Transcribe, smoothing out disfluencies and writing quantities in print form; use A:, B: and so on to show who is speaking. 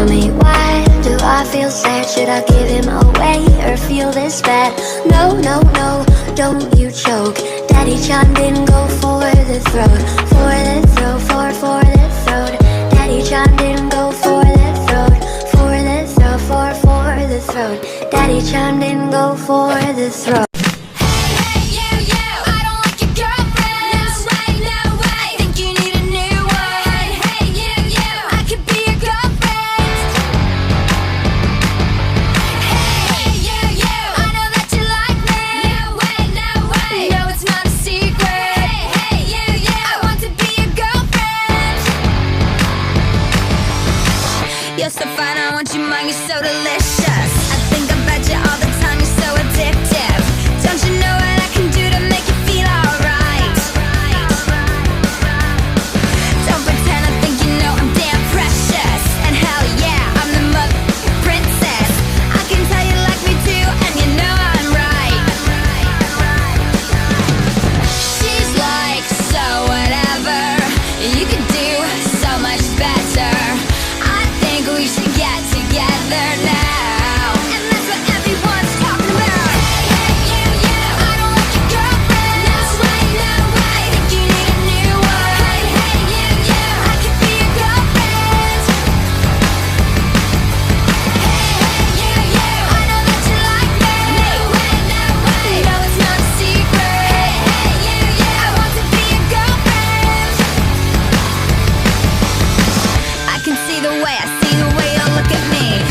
A: Tell me why do I feel sad? Should I give him away or feel this bad? No, no, no, don't you choke. Daddy John didn't go for the throat. For the throat, for the throat. Daddy John didn't go for the throat. For the throat, for the throat. Daddy John didn't go for the throat.
B: You're so fine, I want you mine, you're so delicious. I think about you all the time, you're so addictive. Don't you know what I can do to make you feel alright? Don't pretend I think you know I'm damn precious. And hell yeah, I'm the mother princess. I can tell you like me too, and you know I'm right. She's like, so whatever, you could do so much better. We should get together now, and that's what everyone's talking about. Hey, you, I don't like your girlfriend. No way, no way. I think you need a new one. Hey, you, I could be your girlfriend. Hey, you, I know that you like me. No way, no way. No, it's not a secret. Hey, you, I want to be your girlfriend. I can see the way, I see the way you look at me.